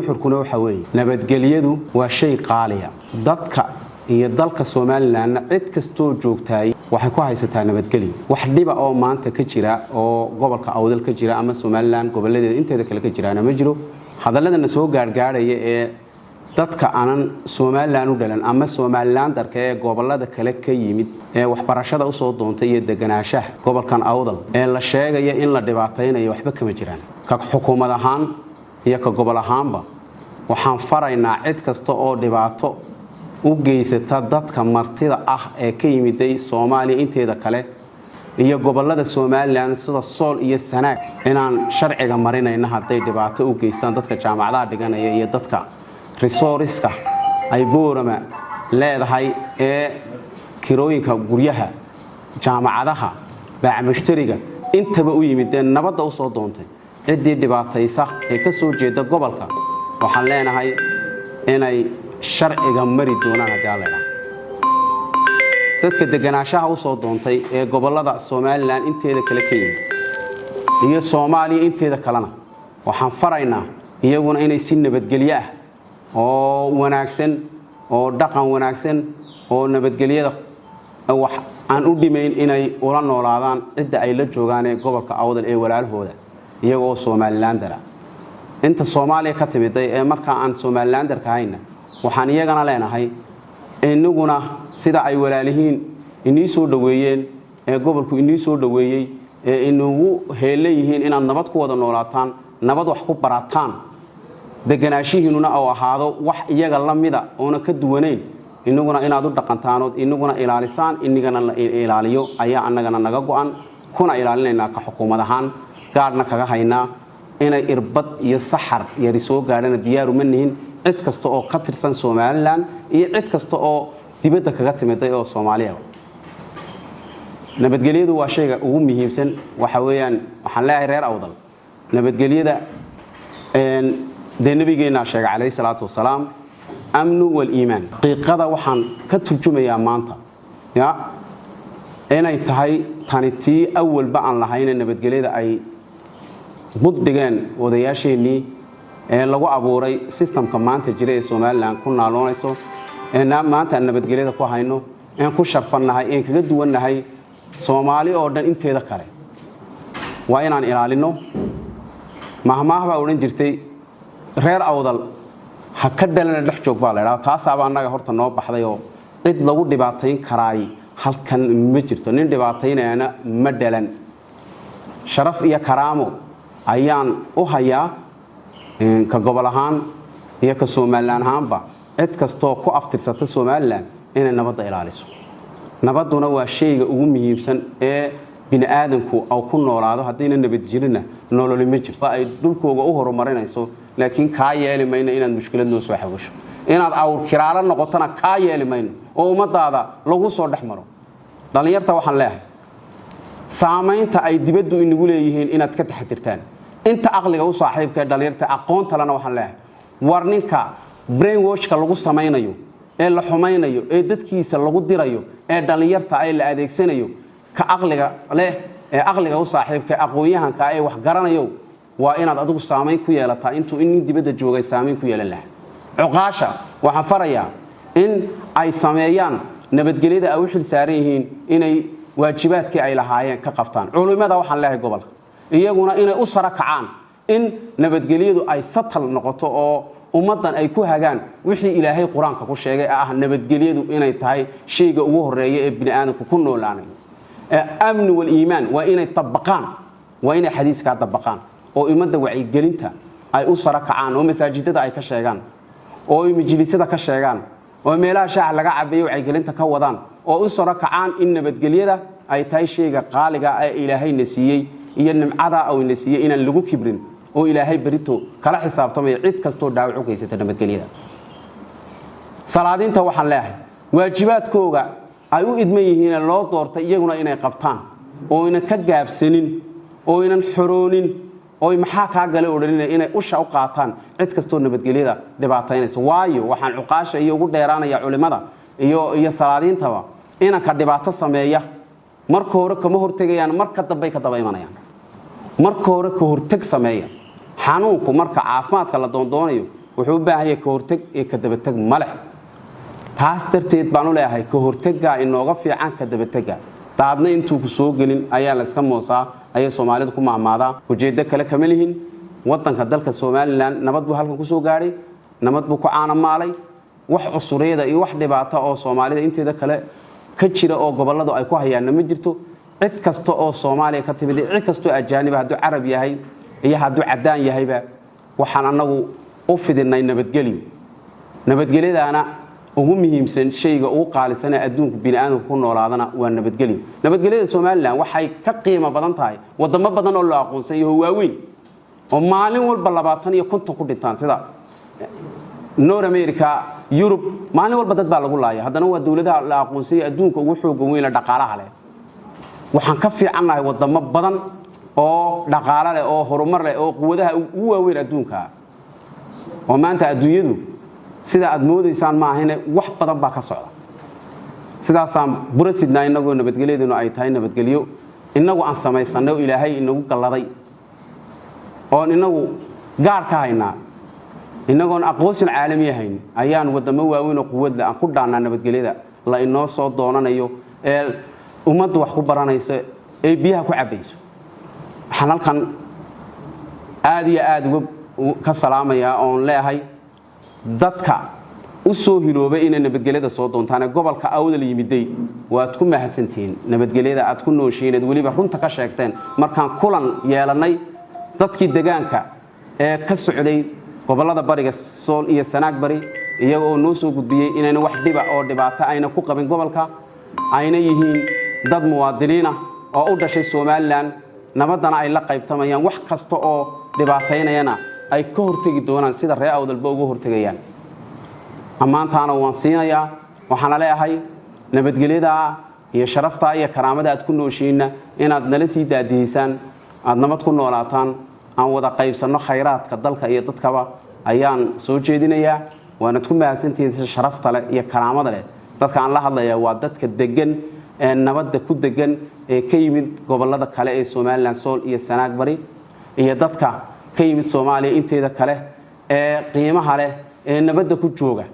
xurkuna waxa weeye nabadgelyadu waa shay qaaliya dadka iyo dalka Soomaaliland cid kasto joogtay waxay ku haysataa nabadgelyo wax dhiba oo maanta ka jira oo gobolka Awdal ka jira ama Soomaaliland goboleedeeda inteeda kale ka jiraan ma jiro hadaladana soo gaargaaraya ee dadka aanan Soomaaliland u dhalan ama Soomaaliland darka ee gobolada kale ka yimid ee waxbarashada u soo doontay iyo deganaanshaha gobolkan Awdal ee la sheegay in la dhibaataynayo waxba kama jiraan ka xukuumad ahaan iyo ka gobol ahaanba waxaan faraynaa cid kasta oo dhibaato u geysata dadka martida ah ee ka yimiday Soomaaliya inteeda kale iyo gobolada Soomaaliland sida Sool iyo Sanaag inaan sharciga marinayna haday dhibaato u geystaan dadka jaamacadaha dhiganaya iyo dadka resourceska ay boorama leedahay ee kirooyinka guryaha jaamacadaha baac mushtariga intaba u yimideen nabadda u soo doontay cidii dhibaataysa ee ka soo jeeda gobolka waxaan leenahay inay sharciga mari doonaan hadalada dadka deganaanshaha u soo doontay ee gobolada Soomaaliland inteeda kale ka yimid iyo Soomaaliya inteeda kalena waxaan faraynaa iyaguna inay si nabadgelyo ah oo wanaagsan oo dhaqan wanaagsan oo nabadgelyada wax aan u dhimayn inay ula noolaadaan cid ay la joogaan ee gobolka Awdal ee walaalhooda iyagoo Soomaaliland dara inta Soomaaliya ka timiday ee marka aan Soomaaliland darka hayna waxaan iyagana leenahay inaguna sida ay walaalihiin inii soo dhaweeyeen ee gobolku inii soo dhaweeyay ee inagu heelayihiin inaad nabad ku wada noolaataan nabad wax ku barataan deganaashihiinuna oo ahaado wax iyaga la mida oo ka duwaneyn inaguna inaad u dhaqantaan oo inaguna ilaalisaan inagana la ilaaliyo ayaa annagana naga go'an kuna ilaalinayna ka xukuumad ahaan gaarna kaga haynaa inay irbad iyo saxar yari soo gaarana diyaar uma nihin cid kasta oo ka tirsan Soomaaliland iyo cid kasta oo dibadda kaga timiday oo Soomaaliya nabadgelyadu waa shayga ugu muhiimsan waxa weeyaan waxaan leeyahay reer Awdal nabadgelyada nabigeena sheegay calayhi salaatu wasalaam amnu wal iimaan qiiqada waxaan ka turjumayaa maanta inay tahay tanitii awalba aan lahayn nabadgelyada ay muddigan wadayaasheenii ee lagu abuuray systemka maanta jira ee Soomaaliland ku naaloonayso ee maanta nabadgelyada ku hayno ee ku sharfanahay ee kaga duwanahay Soomaali oo dhan inteeda kale waa inaan ilaalino mahmaahba oran jirtay reer Awdal ha ka dalana dhex joog baa leeyahay taasaba annaga horta noo baxday oo cid lagu dhibaateyn karaay halkan ma jirto nin dhibaateynayna ma dhalan sharaf iyo karaamo ayaan u hayaa ka gobol ahaan iyo ka Soomaaliland ahaanba cid kasto ku aftirsata Soomaaliland inay nabadda ilaaliso nabaduna waa shayga ugu muhiimsan ee bini'aadamku oo ku noolaado hadayna nabad jirina nolol ma jirto ay dhulkooga u horumarinayso laakiin ka yeelimayna inaad mushkilad noo soo xawisho inaad awr kiraala noqotana ka yeelimayno oo ummadaada lagu soo dhaxmaro dhalinyarta waxaan leeyahay saamaynta ay dibaddu inagu leeyihiin inaad ka taxadirtaan inta aqliga u saaxiibka dhalinyarta aqoonta lana waxaan leeyahay warninka brainwashka lagu samaynayo ee la xumaynayo ee dadkiisa lagu dirayo ee dhalinyarta ay la adeegsanayo ka aqliga leh ee aqliga u saaxiibka aqoonyahanka ay wax garanayo waa inaad adigu saameyn ku yeelataa intuu in dibadda joogay saameyn ku yeelan lahaa cuqaasha waxaan farayaa in ay sameeyaan nabadgelyada ay u xil saaran yihiin inay waajibaadkii ay lahaayeen ka qabtaan culimada waxaan leeyahay gobolka iyaguna inay u sara kacaan in nabadgelyadu ay satal noqoto oo ummadan ay ku hagaan wixii Ilaahay Quraanka ku sheegay nabadgelyadu inay tahay shayga ugu horeeya ee bini'aadamku ku noolaanayo amni wal iimaan waa inay tabaqaan waa inay xadiiska tabaqaan oo ummadda wacyi gelinta ay u sara kacaan oo masaajidada ay ka sheegaan oo majlisada ka sheegaan oo meelaha shaax laga cabeeyo wacyi gelinta ka wadaan oo u sara kacaan in nabadgelyada ay tahay shayga qaaliga ee Ilaahay nasiiyay iyo nimcada oo nasiiyay inaan lagu kibrin oo Ilaahay barito kala xisaabtamay cid kasto dhaawac u geysata nabadgelyada salaadinta waxaan leeyahay waajibaadkooga ay u idman yihiin loo doortay iyaguna inay qabtaan oo ina ka gaabsanin oo inan xoroonin oo maxaa ka galay oranina inay usha u qaataan cid kasto nabadgelyada dhibaataynaysa waayo waxaan cuqaasha iyo ugu dheeraanaya culimada iyo salaadintaba ina ka dhibaato sameeya marka hore kama hortagayaan marka dambe ka daba imanayaan marka hore ka hortag sameeya xanuunku marka caafimaadka la doondoonayo wuxuu u baahan yahay ka hortag iyo ka dabatag male taas darteed baan u leeyahay ka hortagga inooga fiican ka dabatagga daadna intuu ku soo gelin ayaa la iska moosaa ayay Soomaalidu ku maamaadaa ujeedada kale kama lihin wadanka dalka Soomaaliland nabad buu halkan ku soo gaaray nabad buu ku caanamaalay wax cusureeda iyo wax dhibaato oo Soomaalida inteeda kale ka jira oo goboladu ay ku hayaan ma jirto cid kasta oo Soomaaliya ka timid cid kasta oo ajaanib hadduu Arab yahay iyo hadduu cadaan yahayba waxaan anagu u fidinay nabadgelyadaana ugu muhiimsan shayga ugu qaalisan ee adduunka bini'aadamku ku noolaadana waa nabadgelyada Soomaaliland waxay ka qiimo badan tahay wadamo badan oo la aqoonsan yahay waaweyn oo maalin walba 20 iyo 50 ku dhintaan sida North America Europe maalin walba dad baa lagu laayay haddana waa dawladaha la aqoonsan yahay adduunka ugu xoog weyn ee dhaqaalaha leh waxaan ka fiicanahay wadamo badan oo dhaqaale leh oo horumar leh oo quwadaha ugu waaweyn adduunka oo maanta adduunyadu sida aad moodaysaan ma ahine wax badan baa ka socda sidaasaan burasidna inagoo nabadgelyaduna ay tahay nabadgelyo inagu aan samaysanay oo Ilaahay inagu galladay oo inagu gaar ka haynaa inagoon aqoonsi caalami ahayn ayaan wadamo waaweyn oo quwad leh aan ku dhaanaa nabadgelyada la inoo soo doonanayo ee ummaddu wax ku baranayso ee biyaha ku cabayso waxaan halkan aad iyo aad ka salaamayaa oon leeyahay dadka u soo hiloobay inay nabadgelyada soo doontaan gobolka awdal yimiday waad ku mahadsantiin nabadgelyada aad ku nooshiinad waliba runta ka sheegteen markaan kulan yeelanay dadkii deegaanka ee ka socday gobolada bariga Sool iyo Sanaag bari iyagoo noo soo gudbiyay inayna wax dhiba oo dhibaato ayna ku qabin gobolka ayna yihiin dad muwaadiniin ah oo u dhashay Soomaaliland nabadana ay la qaybtamayaan wax kasta oo dhibaateynayana ay ka hortagi doonaan sida reer awdalba ugu hortagayaan amaantaana waan siinayaa waxaan leeyahay nabadgelyada iyo sharafta iyo karaamada aad ku nooshiina inaad nala sii daadihisaan aad nabad ku noolaataan aan wada qaybsano khayraadka dalka iyo dadkaba ayaan soo jeedinayaa waana ku mahadsantihiin si sharafta leh iyo karaamada leh dadka aan la hadlayaa waa dadka degan ee nabadda ku degan ee ka yimid gobolada kale ee Soomaaliland Sool iyo Sanaag bari iyo dadka ka yimid Soomaaliya inteeda kale ee qiimaha leh ee nabadda ku jooga